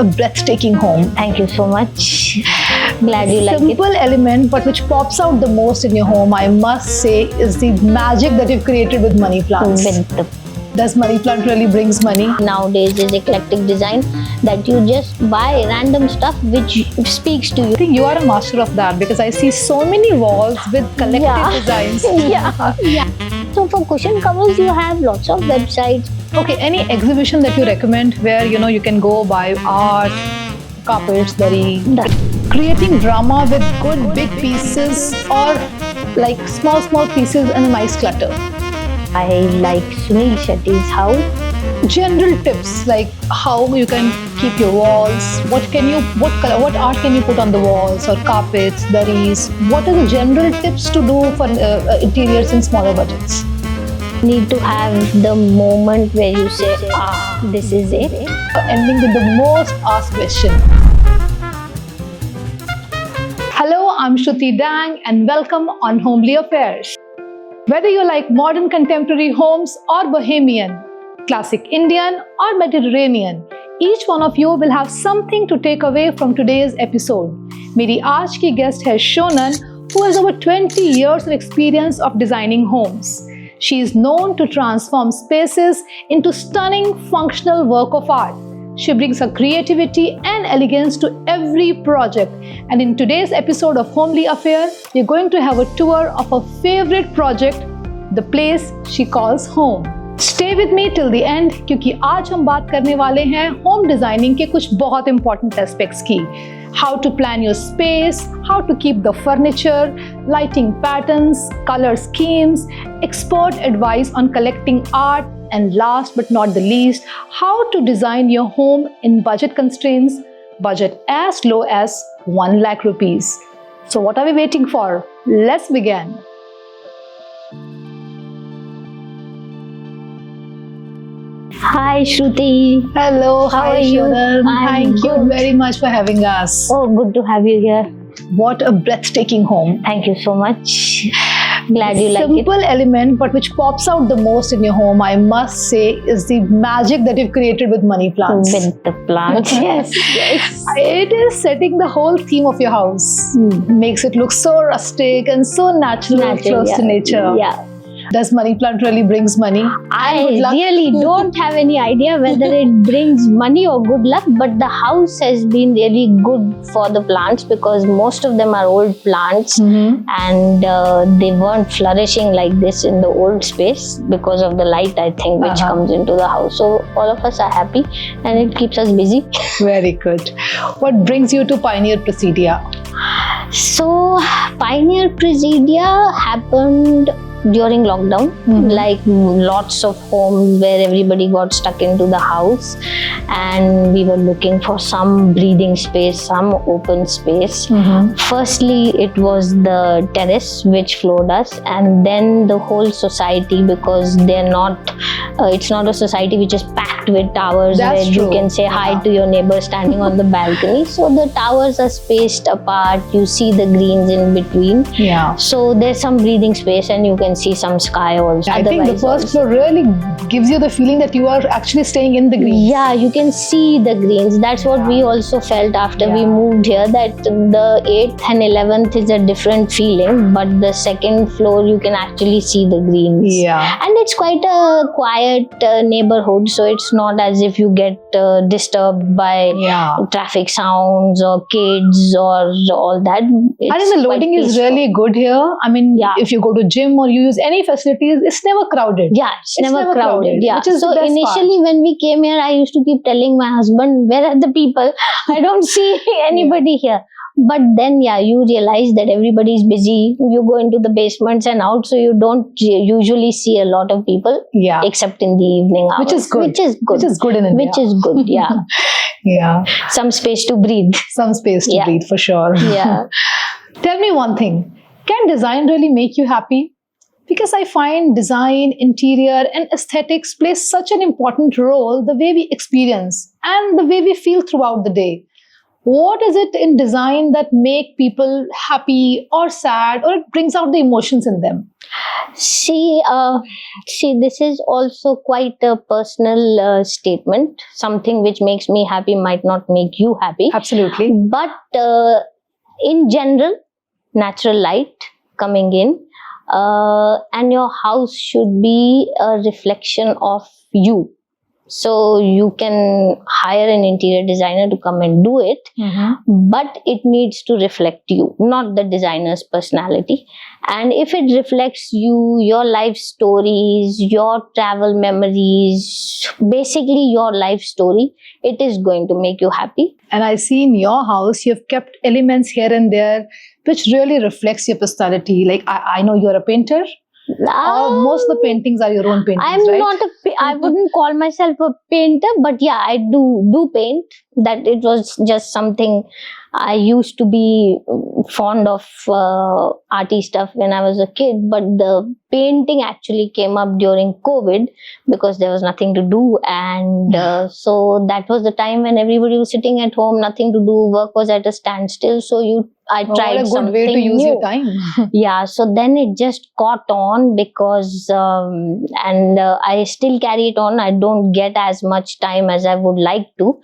A breathtaking home. Thank you so much. Glad you like it. Simple element, but which pops out the most in your home, I must say, is the magic that you've created with money plants. Does money plant really brings money? Nowadays is eclectic design that you just buy random stuff which speaks to you. I think you are a master of that because I see so many walls with collective designs. Yeah. So for cushion covers, you have lots of websites. Okay, any exhibition that you recommend where you can go buy art, carpets, creating drama with good big pieces or like small pieces and a nice clutter. I like Sunil Shetty's house. General tips like how you can keep your walls, what art can you put on the walls or carpets, daris. What are the general tips to do for interiors in smaller budgets? Need to have the moment where you say, this is it. Ending with the most asked question. Hello, I'm Shruti Dang and welcome on Homely Affairs. Whether you like modern contemporary homes or bohemian, classic Indian or Mediterranean, each one of you will have something to take away from today's episode. मेरी आज की guest है Shonan, who has over 20 years of experience of designing homes. She is known to transform spaces into stunning functional work of art. She brings her creativity and elegance to every project. And in today's episode of Homely Affair, we're going to have a tour of her favorite project, the place she calls home. Stay with me till the end क्योंकि आज हम बात करने वाले हैं home designing के कुछ बहुत इंपॉर्टेंट एस्पेक्ट्स की. How to plan your space, how to keep the furniture, lighting patterns, color schemes, expert advice on collecting art, and last but not the least, how to design your home in budget constraints, budget as low as 1 lakh rupees. So what are we waiting for? Let's begin. Hi Shruti. Hello, How are you? Thank you very much for having us. Oh, good to have you here. What a breathtaking home. Thank you so much. Glad you like it. Simple element, but which pops out the most in your home, I must say, is the magic that you've created with money plants. With the plants, yes. It is setting the whole theme of your house. Makes it look so rustic and so natural close to nature. Yeah. Does money plant really brings money? I really don't have any idea whether it brings money or good luck, but the house has been really good for the plants because most of them are old plants and they weren't flourishing like this in the old space because of the light, I think, which comes into the house. So all of us are happy and it keeps us busy. Very good. What brings you to Pioneer Presidia? So Pioneer Presidia happened during lockdown, like lots of homes where everybody got stuck into the house and we were looking for some breathing space, some open space. Firstly, it was the terrace which floored us, and then the whole society, because they're not it's not a society which is packed with towers where you can say hi to your neighbor standing on the balcony. So the towers are spaced apart, you see the greens in between. So there's some breathing space and you can see some sky also. I think the first floor really gives you the feeling that you are actually staying in the greens. Yeah, you can see the greens. That's what we also felt after we moved here, that the 8th and 11th is a different feeling, but the second floor you can actually see the greens. And it's quite a quiet neighborhood, so it's not as if you get disturbed by traffic sounds or kids or all that. I think the loading is really good here. I mean, if you go to gym or you use any facilities, it's never crowded. It's never crowded. Which is so the best initially part. when we came here, I used to keep telling my husband, where are the people? I don't see anybody here. But then you realize that everybody is busy. You go into the basements and out, so you don't usually see a lot of people except in the evening hours. Which is good. Which is good in India. Which is good, Some space to breathe. Some space to breathe for sure. Tell me one thing. Can design really make you happy? Because I find design, interior and aesthetics play such an important role the way we experience and the way we feel throughout the day. What is it in design that make people happy or sad, or it brings out the emotions in them? See, this is also quite a personal statement. Something which makes me happy might not make you happy. Absolutely. But in general, natural light coming in, and your house should be a reflection of you. So you can hire an interior designer to come and do it, but it needs to reflect you, not the designer's personality. And if it reflects you, your life stories, your travel memories, basically your life story, it is going to make you happy. And I see in your house, you've kept elements here and there which really reflects your personality. Like I know you're a painter. Most of the paintings are your own paintings, right? I wouldn't call myself a painter, but yeah, I do paint. That it was just something I used to be fond of arty stuff when I was a kid, but the painting actually came up during COVID because there was nothing to do, and so that was the time when everybody was sitting at home, nothing to do, work was at a standstill. So I tried something new. What a good way to use your time. Yeah, so then it just caught on because, I still carry it on. I don't get as much time as I would like to,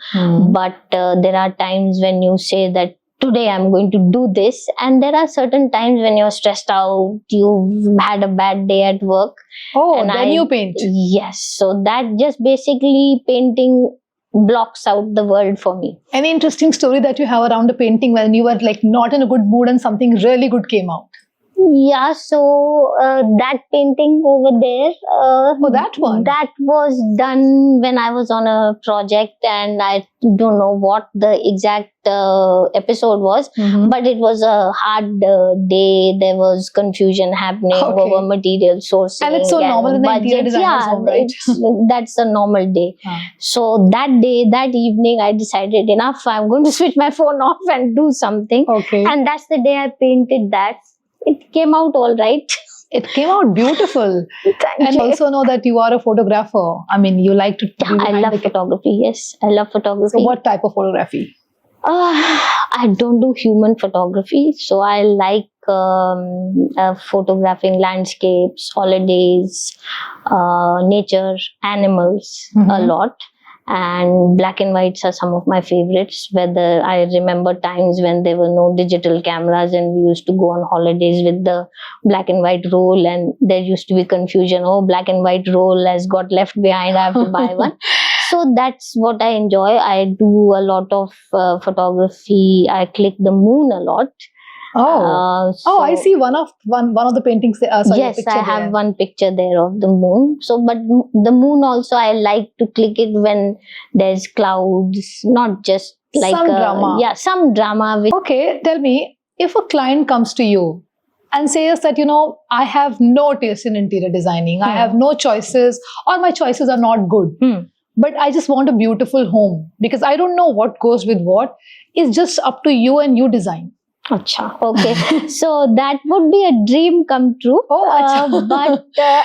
but there are times when you say that today I'm going to do this, and there are certain times when you're stressed out, you've had a bad day at work. And then you paint. Yes, so that just basically painting blocks out the world for me. Any interesting story that you have around a painting when you were like not in a good mood and something really good came out? Yeah, so that painting over there. That one? That was done when I was on a project, and I don't know what the exact episode was, but it was a hard day. There was confusion happening over material sourcing. And it's so normal in the interior designer's home, right? That's a normal day. So that day, that evening, I decided enough, I'm going to switch my phone off and do something. And that's the day I painted that. It came out all right. It came out beautiful. And also know that you are a photographer. I mean, you like to... I love photography, yes. I love photography. So what type of photography? I don't do human photography. So I like photographing landscapes, holidays, nature, animals a lot. And black and whites are some of my favorites. Whether I remember times when there were no digital cameras and we used to go on holidays with the black and white roll, and there used to be confusion. Oh, black and white roll has got left behind, I have to buy one. So that's what I enjoy. I do a lot of photography. I click the moon a lot. I see one of the paintings. Yes, I have one picture there of the moon. So, but the moon also, I like to click it when there's clouds, not just like some drama. Yeah, some drama. Okay, tell me, if a client comes to you and says that, I have no taste in interior designing, I have no choices, or my choices are not good, but I just want a beautiful home because I don't know what goes with what. It's just up to you and you design. Acha, okay. So that would be a dream come true. But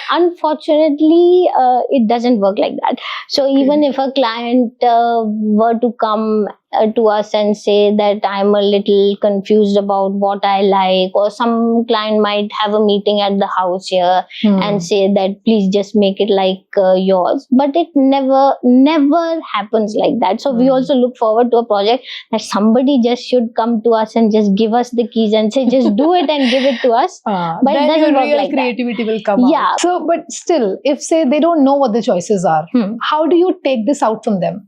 unfortunately, it doesn't work like that. So even if a client were to come to us and say that I'm a little confused about what I like, or some client might have a meeting at the house here and say that please just make it like yours, but it never happens like that. So we also look forward to a project that somebody just should come to us and just give us the keys and say just do it and give it to us. But then it doesn't work like creativity will come out. So, but still, if say they don't know what the choices are, how do you take this out from them?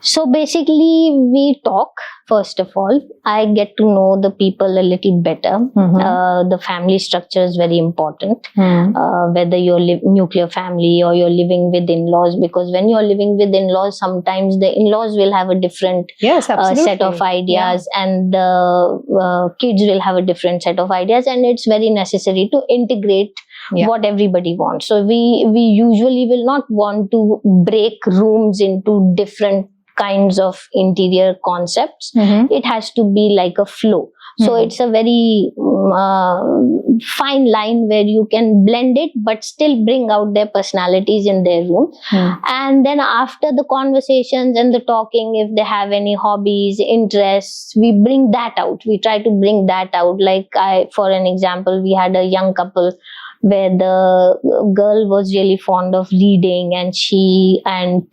So basically, we talk, first of all. I get to know the people a little better. The family structure is very important. Whether you're nuclear family or you're living with in-laws, because when you're living with in-laws, sometimes the in-laws will have a different set of ideas, and the kids will have a different set of ideas, and it's very necessary to integrate what everybody wants. So we usually will not want to break rooms into different kinds of interior concepts. It has to be like a flow. So it's a very fine line where you can blend it but still bring out their personalities in their room. And then after the conversations and the talking, if they have any hobbies, interests, we bring that out. We try to bring that out. Like for an example, we had a young couple where the girl was really fond of reading and tea, and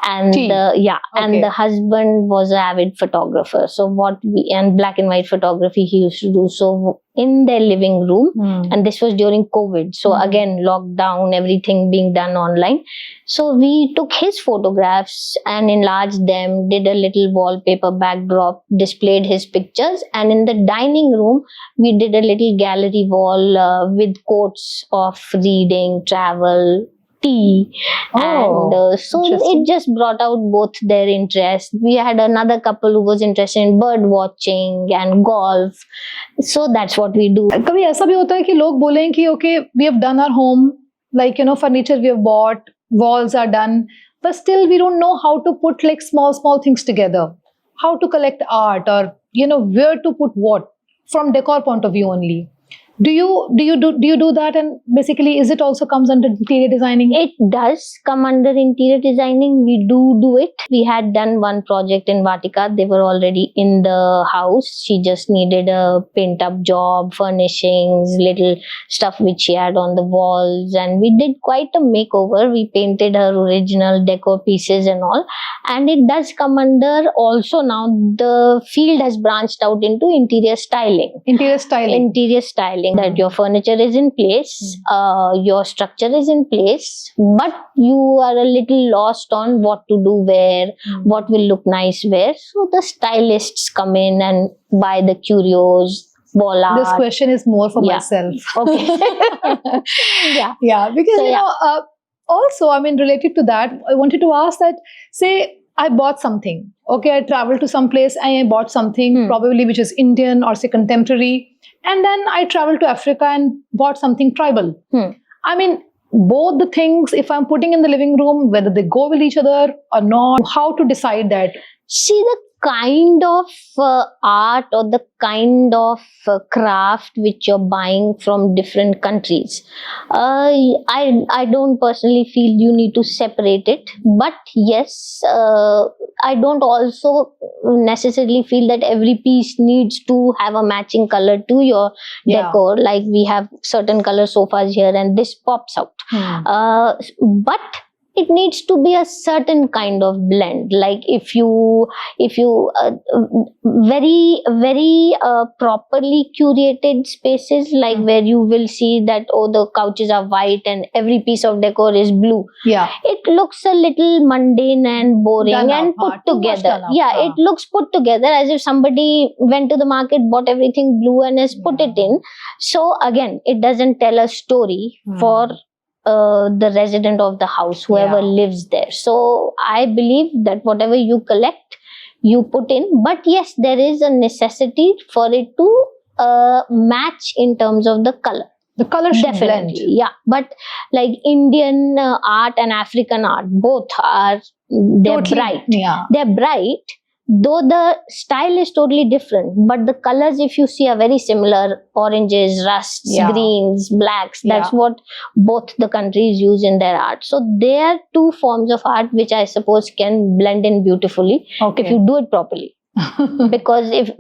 and the husband was an avid photographer. So and black and white photography he used to do. So in their living room, and this was during COVID, so again lockdown, everything being done online. So we took his photographs and enlarged them, did a little wallpaper backdrop, displayed his pictures, and in the dining room we did a little gallery wall with quotes of reading, travel, tea. And so it just brought out both their interest. We had another couple who was interested in bird watching and golf. So that's what we do. कभी ऐसा भी होता है कि लोग बोलें कि okay, we have done our home, like furniture we have bought, walls are done, but still we don't know how to put like small things together, how to collect art, or where to put what from decor point of view only. Do you do that? And basically, is it also comes under interior designing? It does come under interior designing. We do it. We had done one project in Vatika. They were already in the house. She just needed a paint up job, furnishings, little stuff which she had on the walls, and we did quite a makeover. We painted her original decor pieces and all, and it does come under also. Now the field has branched out into interior styling. That your furniture is in place, your structure is in place, but you are a little lost on what to do where, what will look nice where. So the stylists come in and buy the curios, wall art. This question is more for myself. Okay. Because also, I mean, related to that, I wanted to ask that, say I bought something. Okay, I traveled to some place and I bought something probably which is Indian or say contemporary. And then I traveled to Africa and bought something tribal. I mean, both the things, if I'm putting in the living room, whether they go with each other or not, how to decide that? See, the kind of art or the kind of craft which you're buying from different countries, I don't personally feel you need to separate it. But yes, I don't also necessarily feel that every piece needs to have a matching color to your decor. Like we have certain color sofas here and this pops out. But it needs to be a certain kind of blend. Like if you very properly curated spaces, like where you will see that the couches are white and every piece of decor is blue. It looks a little mundane and boring and put together. It looks put together as if somebody went to the market, bought everything blue and has put it in. So again, it doesn't tell a story for the resident of the house, whoever lives there. So I believe that whatever you collect, you put in. But yes, there is a necessity for it to match in terms of the color. The color should blend. But like Indian art and African art, both are bright. They're bright. Though the style is totally different, but the colors, if you see, are very similar. Oranges, rusts, greens, blacks. That's what both the countries use in their art. So there are two forms of art which I suppose can blend in beautifully if you do it properly. Because if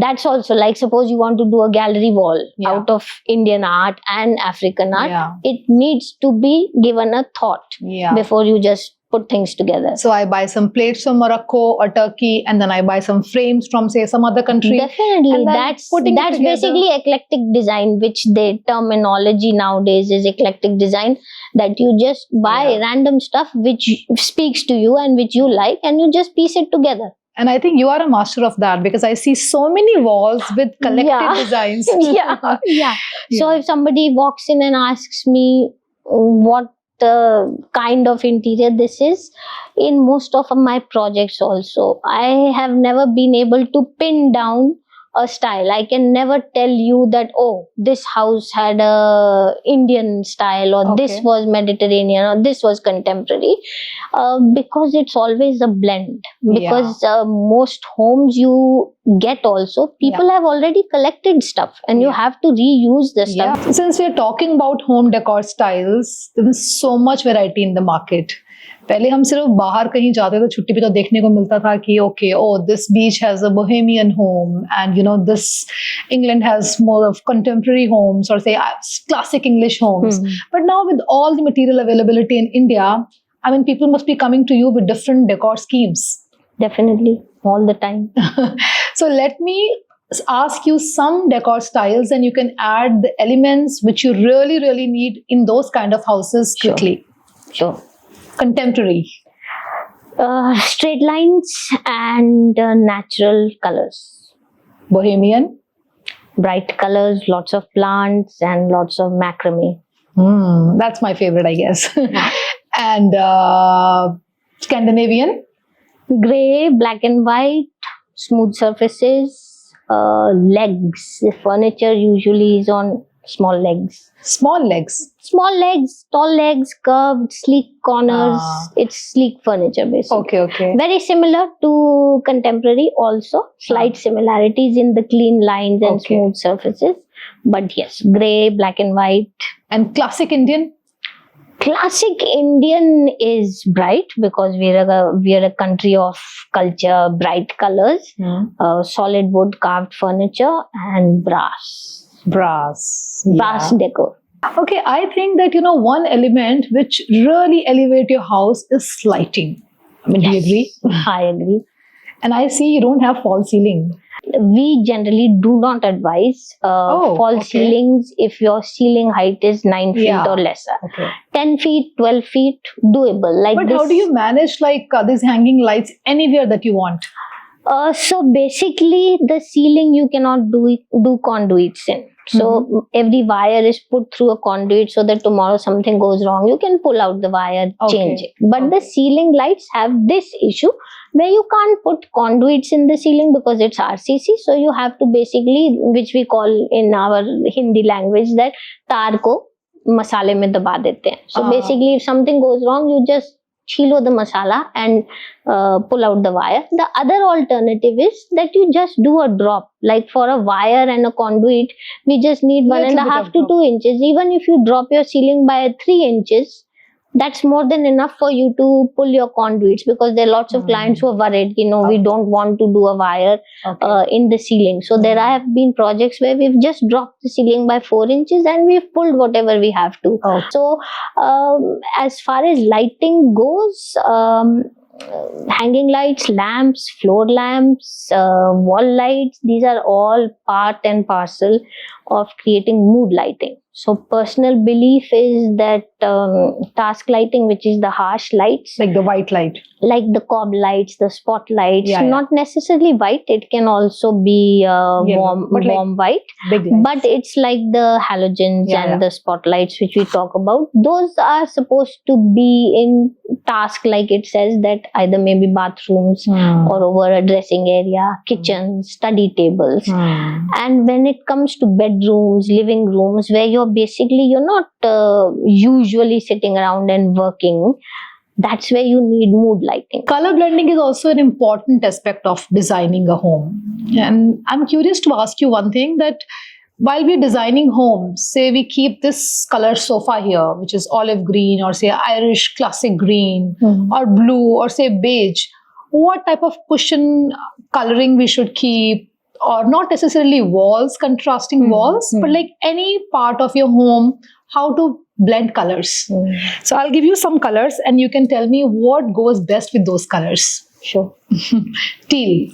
that's also like, suppose you want to do a gallery wall out of Indian art and African art, it needs to be given a thought before you just put things together. So I buy some plates from Morocco or Turkey, and then I buy some frames from say some other country. Definitely, that's basically eclectic design, which the terminology nowadays is eclectic design. That you just buy random stuff which speaks to you and which you like, and you just piece it together. And I think you are a master of that, because I see so many walls with collected designs. So if somebody walks in and asks me what kind of interior this is, in most of my projects also, I have never been able to pin down a style. I can never tell you that, oh, this house had a Indian style, or this was Mediterranean, or this was contemporary, because it's always a blend. Because most homes you get also, people have already collected stuff, and you have to reuse the stuff. Since we're talking about home decor styles, there is so much variety in the market. पहले हम सिर्फ बाहर कहीं जाते थे छुट्टी पे तो देखने को मिलता था कि okay, oh, this beach has a bohemian home, and you know, this England has more of contemporary homes, or say classic English homes. But now with all the material availability in India, I mean, people must be coming to you with different decor schemes. Definitely, all the time. So let me ask you some decor styles, and you can add the elements which you really need in those kind of houses quickly. Sure. Contemporary. Straight lines and natural colors. Bohemian. Bright colors, lots of plants, and lots of macrame. That's my favorite, I guess. And Scandinavian. Gray, black and white, smooth surfaces, legs. The furniture usually is on small legs. Small legs. Small legs, tall legs, curved, sleek corners. It's sleek furniture basically. Okay. Very similar to contemporary also. Slight similarities in the clean lines and smooth surfaces. But yes, grey, black and white. And classic Indian? Classic Indian is bright, because we are a country of culture, bright colors, solid wood carved furniture, and brass decor. Okay, I think that, you know, one element which really elevate your house is lighting. I mean, do you agree? I agree. And I see you don't have false ceiling. We generally do not advise false ceilings if your ceiling height is 9 feet or lesser. 10 feet, 12 feet, doable. But how do you manage like these hanging lights anywhere that you want? So basically, the ceiling you cannot do conduits in. So every wire is put through a conduit, so that tomorrow something goes wrong, you can pull out the wire, change it. But the ceiling lights have this issue where you can't put conduits in the ceiling because it's RCC. So you have to basically, which we call in our Hindi language, that तार को मसाले में दबा देते हैं. So basically, if something goes wrong, you just chilo the masala and pull out the wire. The other alternative is that you just do a drop. Like for a wire and a conduit, we just need 1.5 to 2 inches. Even if you drop your ceiling by 3 inches, that's more than enough for you to pull your conduits, because there are lots of clients who are worried, you know, we don't want to do a wire in the ceiling. So there have been projects where we've just dropped the ceiling by 4 inches and we've pulled whatever we have to. So as far as lighting goes, hanging lights, lamps, floor lamps, wall lights, these are all part and parcel of creating mood lighting. So personal belief is that task lighting, which is the harsh lights, like the white light, like the cob lights, the spotlights, not necessarily white, it can also be warm white, but it's like the halogens and the spotlights which we talk about. Those are supposed to be in task, like it says, that either maybe bathrooms or over a dressing area, kitchens, study tables. And when it comes to bedrooms, living rooms, where you're not usually sitting around and working, that's where you need mood lighting. Color blending is also an important aspect of designing a home. And I'm curious to ask you one thing, that while we're designing homes, say we keep this color sofa here, which is olive green, or say Irish classic green, or blue, or say beige, what type of cushion coloring we should keep? Or not necessarily walls, contrasting walls, but like any part of your home, how to blend colors. So I'll give you some colors and you can tell me what goes best with those colors. Sure. Teal.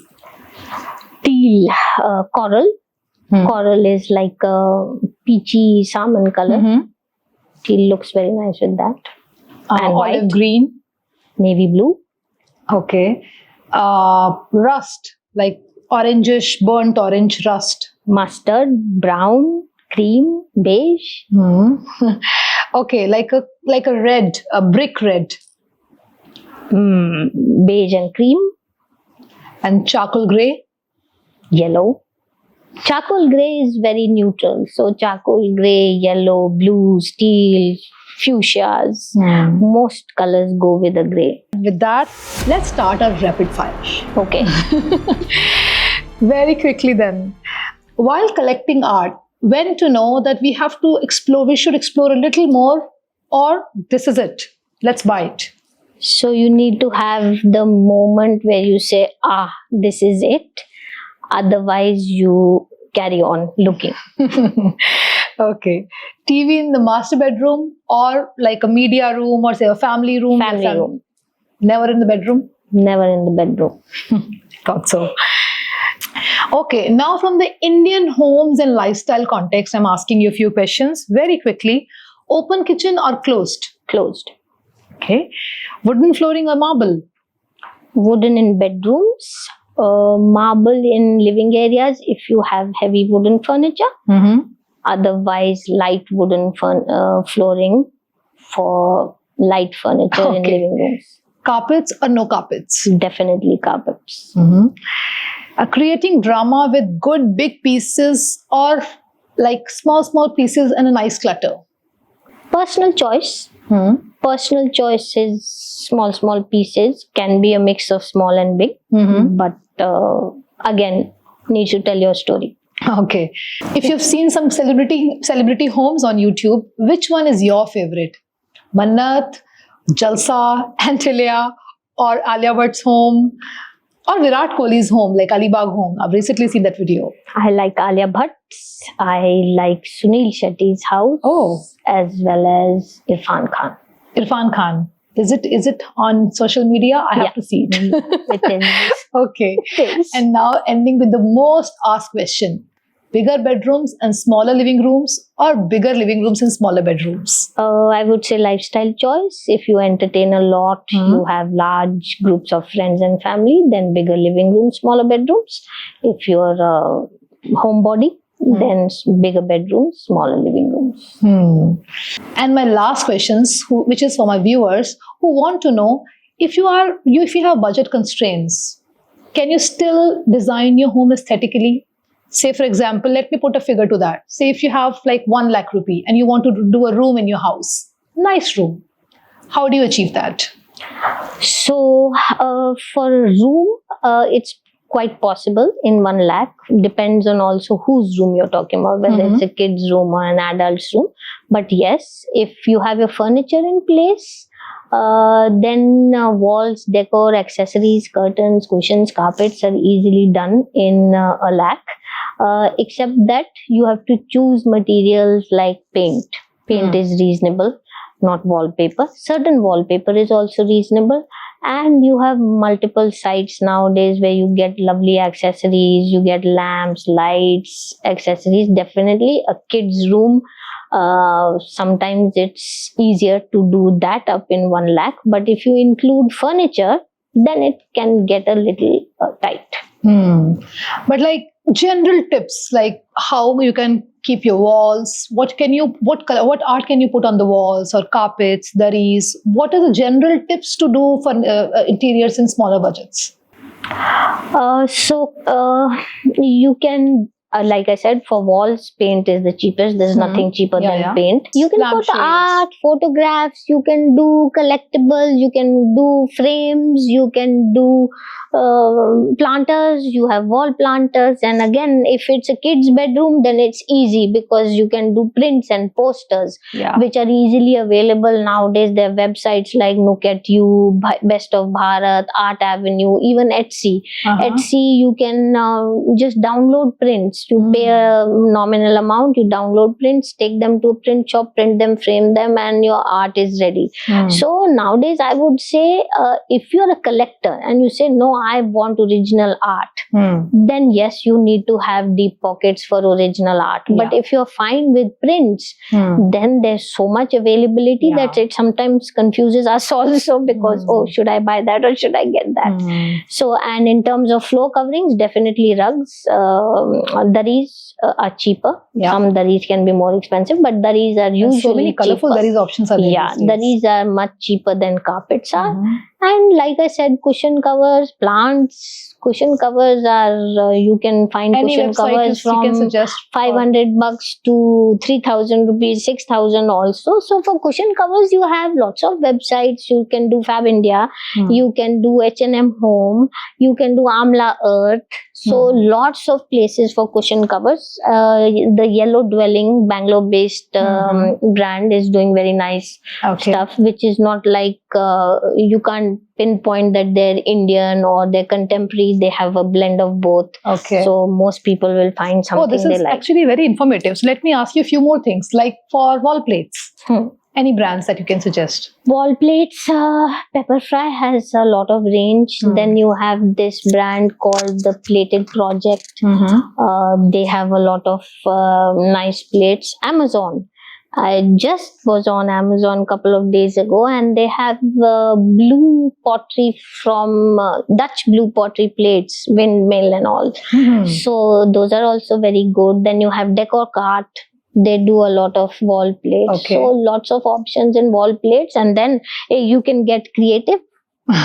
Coral. Coral is like a peachy salmon color. Teal looks very nice with that. And white. Olive green. Navy blue. Okay. Rust, like orangish, burnt orange rust. Mustard, brown, cream, beige. Okay, like a red, a brick red. Beige and cream. And charcoal grey. Yellow. Charcoal grey is very neutral. So charcoal grey, yellow, blue, steel, fuchsias. Most colors go with a grey. With that, let's start our rapid fire. Okay. Very quickly then. While collecting art, when to know that we should explore a little more, or this is it, let's buy it? So you need to have the moment where you say, this is it. Otherwise, you carry on looking. Okay. TV in the master bedroom, or like a media room, or say a family room? Family room. Never in the bedroom? Never in the bedroom. Thought so. Okay, now from the Indian homes and lifestyle context, I'm asking you a few questions very quickly. Open kitchen or closed? Closed. Okay. Wooden flooring or marble? Wooden in bedrooms. Marble in living areas if you have heavy wooden furniture. Otherwise, light wooden flooring for light furniture in living rooms. Carpets or no carpets? Definitely carpets. Creating drama with good big pieces, or like small pieces and a nice clutter? Personal choice. Personal choice is small pieces. Can be a mix of small and big. But again, need to tell your story. Okay. If you've seen some celebrity homes on YouTube, which one is your favorite? Mannat, Jalsa, Antilia, or Alia Bhatt's home, or Virat Kohli's home, like Alibag home? I've recently seen that video. I like Alia Bhatt's. I like Sunil Shetty's house. As well as Irfan Khan. Irfan Khan. Is it on social media? I have to see it. It is. Okay. It is. And now ending with the most asked question. Bigger bedrooms and smaller living rooms, or bigger living rooms and smaller bedrooms? I would say lifestyle choice. If you entertain a lot, you have large groups of friends and family, then bigger living rooms, smaller bedrooms. If you're a homebody, then bigger bedrooms, smaller living rooms. And my last questions, which is for my viewers who want to know, if you have budget constraints, can you still design your home aesthetically? Say, for example, let me put a figure to that. Say if you have like 1 lakh rupee and you want to do a room in your house, nice room. How do you achieve that? So for a room, it's quite possible in 1 lakh. Depends on also whose room you're talking about, whether it's a kid's room or an adult's room. But yes, if you have your furniture in place, then walls, decor, accessories, curtains, cushions, carpets are easily done in a lakh. Except that you have to choose materials like paint. Paint is reasonable, not wallpaper. Certain wallpaper is also reasonable. And you have multiple sites nowadays where you get lovely accessories, you get lamps, lights, accessories. Definitely a kid's room, sometimes it's easier to do that up in 1 lakh. But if you include furniture, then it can get a little tight. But like general tips, like how you can keep your walls, what art can you put on the walls, or carpets, daris? What are the general tips to do for interiors in smaller budgets? You can, like I said, for walls, paint is the cheapest. There's nothing cheaper than paint. You can put art, photographs, you can do collectibles, you can do frames, you can do planters, you have wall planters. And again, if it's a kid's bedroom, then it's easy because you can do prints and posters, which are easily available nowadays. There are websites like Look at You, Best of Bharat, Art Avenue, even Etsy. Etsy, you can just download prints. You pay a nominal amount, you download prints, take them to a print shop, print them, frame them, and your art is ready. So nowadays, I would say, if you're a collector and you say, no, I want original art, then yes, you need to have deep pockets for original art. But if you're fine with prints, then there's so much availability that it sometimes confuses us also, because, oh, should I buy that or should I get that? So, and in terms of floor coverings, definitely rugs, daris are cheaper. Some daris can be more expensive, but daris are usually so many colorful daris options are there. Daris are much cheaper than carpets are. And like I said, cushion covers, plants. Cushion covers are you can find Any cushion website covers you can from suggest? 500 bucks to 3,000 rupees, 6,000 also. So for cushion covers, you have lots of websites. You can do Fab India, you can do H&M Home, you can do Amla Earth. So lots of places for cushion covers. The Yellow Dwelling, Bangalore-based brand is doing very nice stuff, which is not like you can't pinpoint that they're Indian or they're contemporary. They have a blend of both. So most people will find something this is they like. actually very informative. So let me ask you a few more things, like for wall plates. Any brands that you can suggest? Wall plates, Pepperfry has a lot of range. Then you have this brand called the Plated Project. They have a lot of nice plates. Amazon. I just was on Amazon a couple of days ago, and they have blue pottery from Dutch blue pottery plates, windmill and all. So those are also very good. Then you have Decor Cart. They do a lot of wall plates. So lots of options in wall plates. And then you can get creative.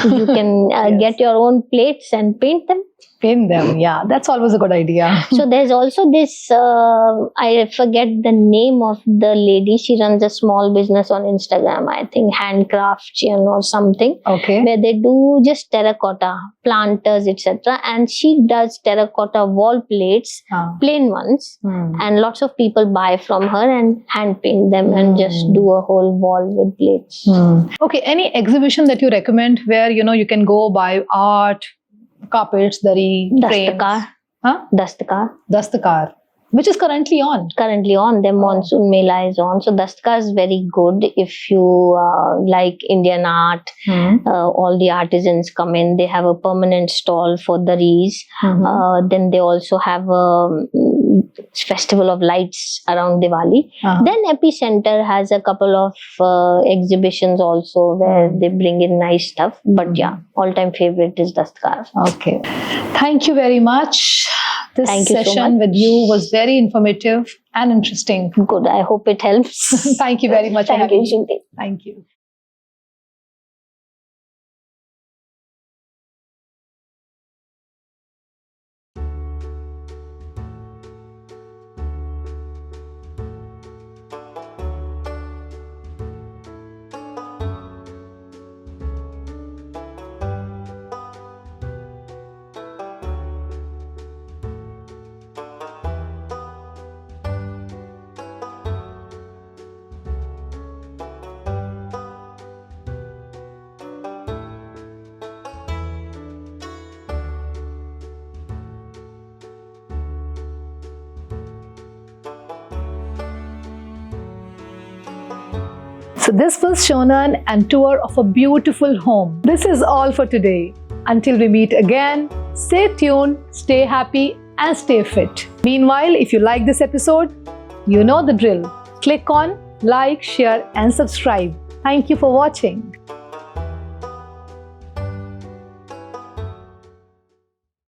You can get your own plates and paint them. Paint them, yeah. That's always a good idea. So there's also this, I forget the name of the lady. She runs a small business on Instagram, I think Handcraftian or something. Where they do just terracotta, planters, etc. And she does terracotta wall plates, plain ones. And lots of people buy from her and hand paint them and just do a whole wall with plates. Okay, any exhibition that you recommend where, you can go buy art, carpets, dari, frames? Dastakar, which is currently on. The monsoon mela is on. So Dastakar is very good if you like Indian art. All the artisans come in. They have a permanent stall for daris. Then they also have a festival of lights around Diwali. Then Epicenter has a couple of exhibitions also where they bring in nice stuff. But yeah, all-time favorite is Dastakar. Okay. Thank you very much. This session with you was very informative and interesting. Good. I hope it helps. Thank you very much. Thank you, Shinti. Thank you. So this was Shonan and tour of a beautiful home. This is all for today. Until we meet again, stay tuned, stay happy and stay fit. Meanwhile, if you like this episode, you know the drill. Click on like, share and subscribe. Thank you for watching.